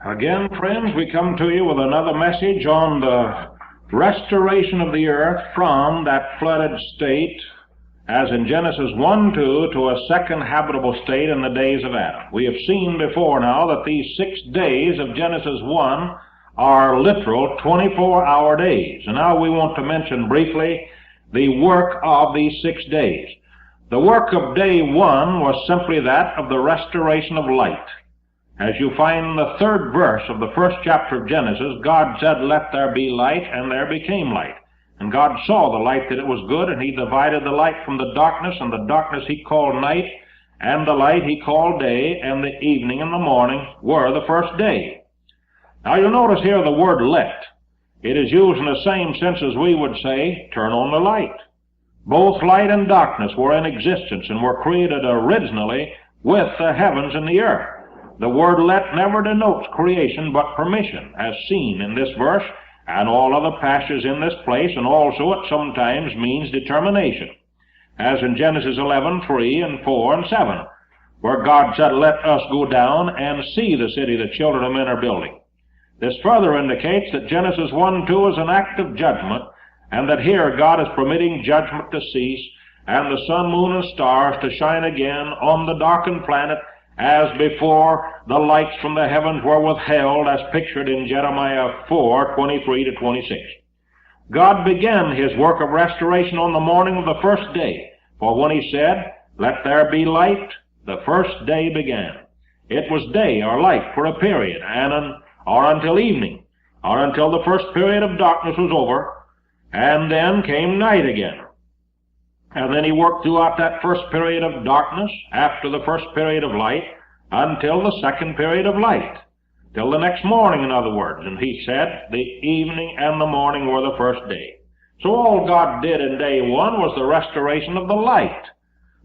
Again, friends, we come to you with another message on the restoration of the earth from that flooded state, as in Genesis 1:2, to a second habitable state in the days of Adam. We have seen before now that these 6 days of Genesis 1 are literal 24-hour days. And now we want to mention briefly the work of these 6 days. The work of day 1 was simply that of the restoration of light. As you find in the 3rd verse of the 1st chapter of Genesis, God said, "Let there be light," and there became light. And God saw the light that it was good, and he divided the light from the darkness, and the darkness he called night, and the light he called day, and the evening and the morning were the first day. Now you'll notice here the word "let." It is used in the same sense as we would say, "turn on the light." Both light and darkness were in existence and were created originally with the heavens and the earth. The word "let" never denotes creation but permission, as seen in this verse and all other passages in this place, and also it sometimes means determination, as in Genesis 11:3 and 4 and 7, where God said, "Let us go down and see the city the children of men are building." This further indicates that Genesis 1:2 is an act of judgment, and that here God is permitting judgment to cease, and the sun, moon, and stars to shine again on the darkened planet, as before the lights from the heavens were withheld, as pictured in Jeremiah 4:23-26. God began his work of restoration on the morning of the first day, for when he said, "Let there be light," the first day began. It was day or light for a period, or until evening, or until the first period of darkness was over, and then came night again. And then he worked throughout that first period of darkness, after the first period of light, until the second period of light, till the next morning, in other words. And he said, the evening and the morning were the first day. So all God did in day 1 was the restoration of the light,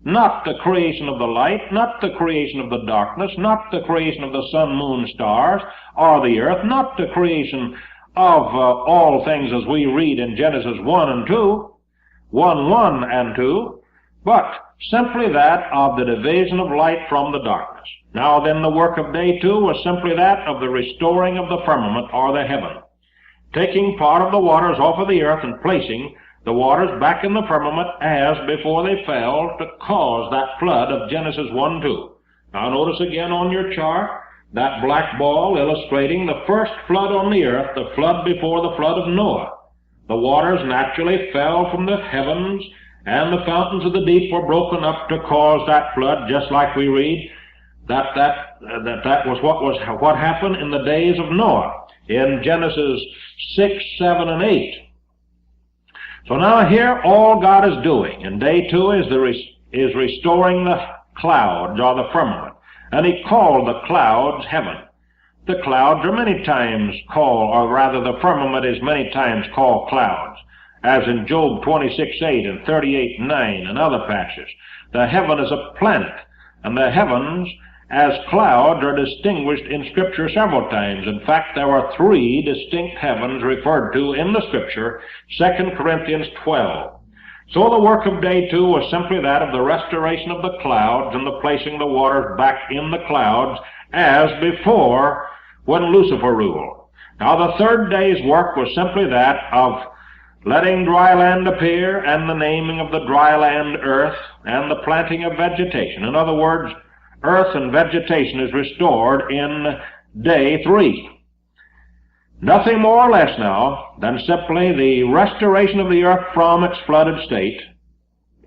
not the creation of the light, not the creation of the darkness, not the creation of the sun, moon, stars, or the earth, not the creation of all things as we read in Genesis 1 and 2, 1:1 and 2, but simply that of the division of light from the darkness. Now then, the work of day 2 was simply that of the restoring of the firmament, or the heaven, taking part of the waters off of the earth and placing the waters back in the firmament as before they fell, to cause that flood of Genesis 1:2. Now notice again on your chart that black ball illustrating the first flood on the earth, the flood before the flood of Noah. The waters naturally fell from the heavens, and the fountains of the deep were broken up to cause that flood, just like we read that was what happened in the days of Noah in Genesis 6, 7, and 8. So now here all God is doing in day 2 is restoring the clouds, or the firmament, and he called the clouds heaven. The clouds are many times called, or rather the firmament is many times called clouds, as in Job 26:8 and 38:9 and other passages. The heaven is a planet, and the heavens as clouds are distinguished in Scripture several times. In fact, there are 3 distinct heavens referred to in the Scripture, 2 Corinthians 12. So the work of day 2 was simply that of the restoration of the clouds and the placing the waters back in the clouds as before when Lucifer ruled. Now the 3rd day's work was simply that of letting dry land appear, and the naming of the dry land earth, and the planting of vegetation. In other words, earth and vegetation is restored in day 3. Nothing more or less now than simply the restoration of the earth from its flooded state,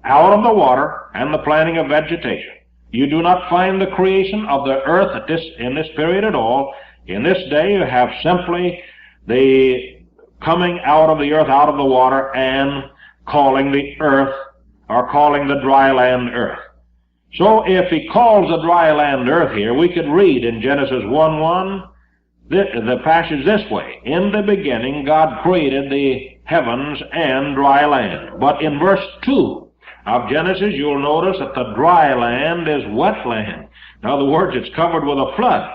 out of the water, and the planting of vegetation. You do not find the creation of the earth in this period at all. In this day you have simply the coming out of the earth, out of the water, and calling the earth, or calling the dry land earth. So if he calls the dry land earth here, we could read in Genesis 1:1 the passage this way: "In the beginning God created the heavens and dry land." But in verse 2 of Genesis, you'll notice that the dry land is wet land. In other words, it's covered with a flood.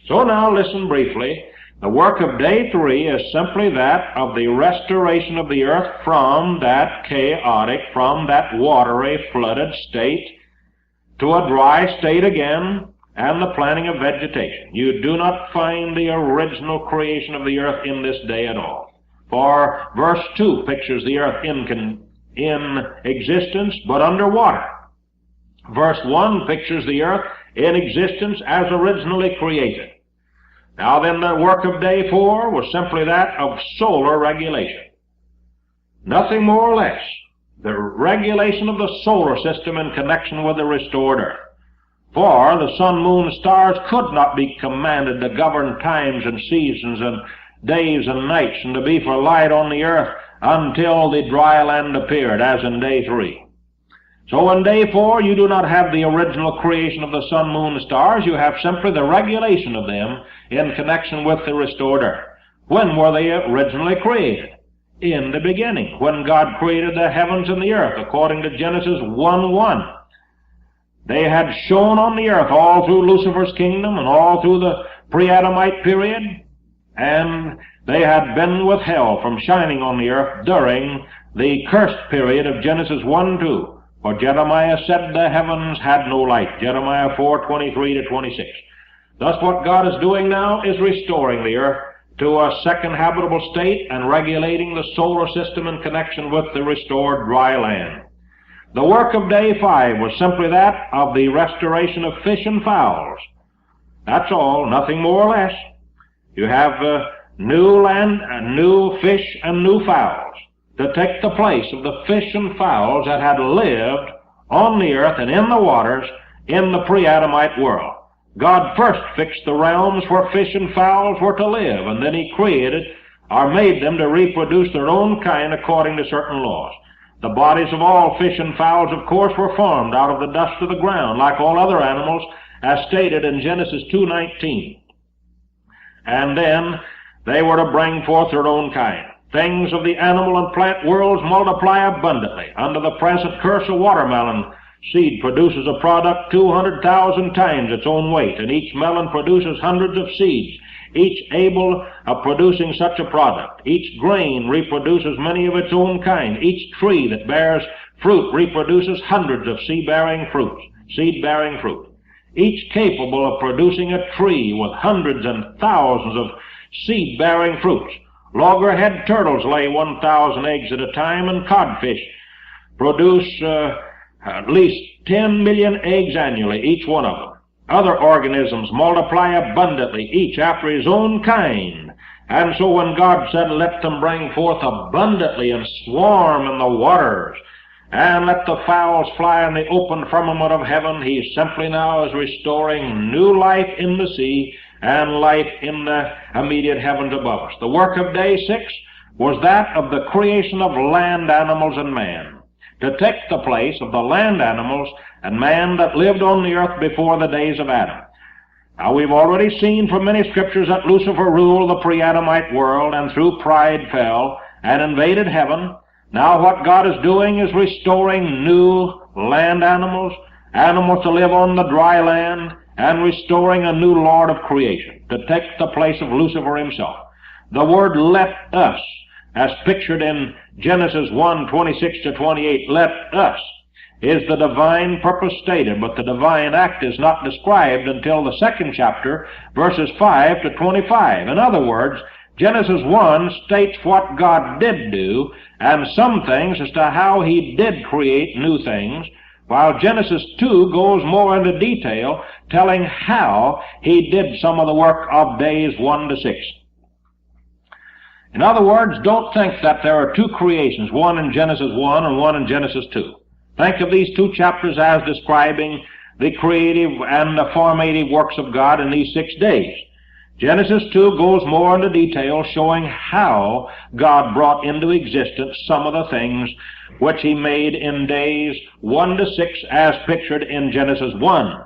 So now listen briefly. The work of day 3 is simply that of the restoration of the earth from that chaotic, from that watery, flooded state to a dry state again, and the planting of vegetation. You do not find the original creation of the earth in this day at all. For verse 2 pictures the earth in existence, but underwater. Verse 1 pictures the earth in existence as originally created. Now then, the work of day 4 was simply that of solar regulation. Nothing more or less. The regulation of the solar system in connection with the restored earth. For the sun, moon, stars could not be commanded to govern times and seasons and days and nights and to be for light on the earth until the dry land appeared, as in day 3. So in day 4 you do not have the original creation of the sun, moon, and stars. You have simply the regulation of them in connection with the restored earth. When were they originally created? In the beginning, when God created the heavens and the earth, according to Genesis 1:1. They had shone on the earth all through Lucifer's kingdom and all through the pre-Adamite period, and they had been withheld from shining on the earth during the cursed period of Genesis 1:2. For Jeremiah said the heavens had no light. Jeremiah 4:23-26. Thus what God is doing now is restoring the earth to a second habitable state and regulating the solar system in connection with the restored dry land. The work of day 5 was simply that of the restoration of fish and fowls. That's all, nothing more or less. You have new land, new fish, and new fowls to take the place of the fish and fowls that had lived on the earth and in the waters in the pre-Adamite world. God first fixed the realms where fish and fowls were to live, and then he created or made them to reproduce their own kind according to certain laws. The bodies of all fish and fowls, of course, were formed out of the dust of the ground, like all other animals, as stated in Genesis 2:19. And then they were to bring forth their own kind. Things of the animal and plant worlds multiply abundantly. Under the present curse, a watermelon seed produces a product 200,000 times its own weight, and each melon produces hundreds of seeds, each able of producing such a product. Each grain reproduces many of its own kind. Each tree that bears fruit reproduces hundreds of seed-bearing fruit. Each capable of producing a tree with hundreds and thousands of seed-bearing fruits. Loggerhead turtles lay 1,000 eggs at a time, and codfish produce at least 10 million eggs annually, each one of them. Other organisms multiply abundantly, each after his own kind. And so when God said, let them bring forth abundantly and swarm in the waters, and let the fowls fly in the open firmament of heaven, he simply now is restoring new life in the sea and life in the immediate heavens above us. The work of day 6 was that of the creation of land animals and man, to take the place of the land animals and man that lived on the earth before the days of Adam. Now we've already seen from many scriptures that Lucifer ruled the pre-Adamite world and through pride fell and invaded heaven. Now what God is doing is restoring new land animals, animals to live on the dry land, and restoring a new Lord of creation to take the place of Lucifer himself. The word let us, as pictured in Genesis 1:26-28, let us, is the divine purpose stated, but the divine act is not described until the second chapter, verses 5-25. In other words, Genesis 1 states what God did do, and some things as to how he did create new things, while Genesis 2 goes more into detail, telling how he did some of the work of days 1-6. In other words, don't think that there are two creations, one in Genesis 1 and one in Genesis 2. Think of these two chapters as describing the creative and the formative works of God in these 6 days. Genesis 2 goes more into detail, showing how God brought into existence some of the things which he made in days 1-6 as pictured in Genesis 1.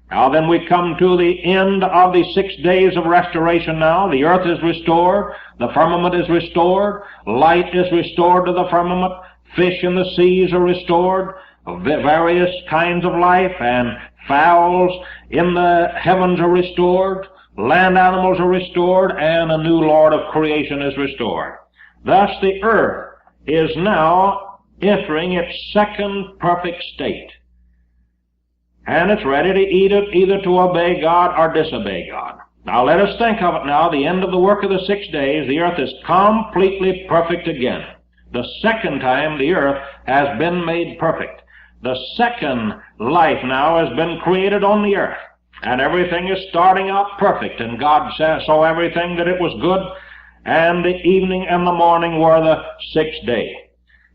Now then we come to the end of the 6 days of restoration now. The earth is restored, the firmament is restored, light is restored to the firmament, fish in the seas are restored, various kinds of life, and fowls in the heavens are restored, land animals are restored, and a new Lord of creation is restored. Thus the earth is now entering its second perfect state. and it's ready to eat it, either to obey God or disobey God. Now let us think of it now, the end of the work of the 6 days, the earth is completely perfect again. The second time the earth has been made perfect. The second life now has been created on the earth, and everything is starting out perfect, and God saw everything that it was good, and the evening and the morning were the 6th day.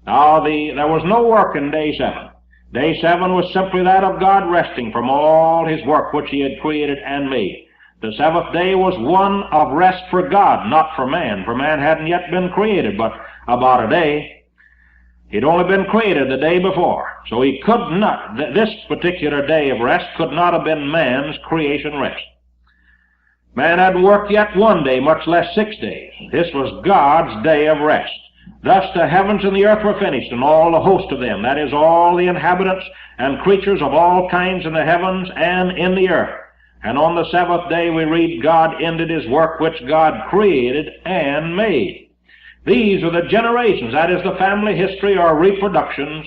Now there was no work in day 7. Day 7 was simply that of God resting from all his work which he had created and made. The 7th day was one of rest for God, not for man, for man hadn't yet been created, but about a day. He'd only been created the day before, so he could not, this particular day of rest could not have been man's creation rest. Man hadn't worked yet one day, much less 6 days. This was God's day of rest. Thus the heavens and the earth were finished, and all the host of them, that is, all the inhabitants and creatures of all kinds in the heavens and in the earth. And on the 7th day we read God ended his work which God created and made. These are the generations, that is the family history or reproductions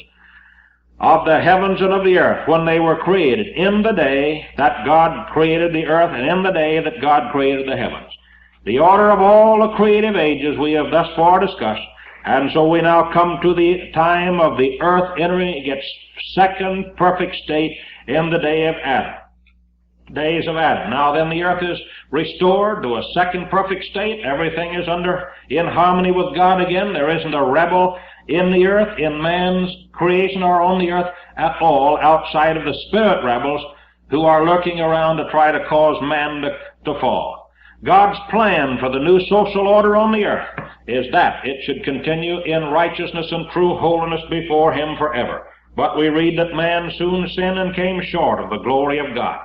of the heavens and of the earth when they were created, in the day that God created the earth and in the day that God created the heavens. The order of all the creative ages we have thus far discussed, and so we now come to the time of the earth entering its second perfect state in the day of Adam. Days of Adam. Now then the earth is restored to a second perfect state. Everything is in harmony with God again. There isn't a rebel in the earth, in man's creation, or on the earth at all, outside of the spirit rebels who are lurking around to try to cause man to fall. God's plan for the new social order on the earth is that it should continue in righteousness and true holiness before him forever. But we read that man soon sinned and came short of the glory of God.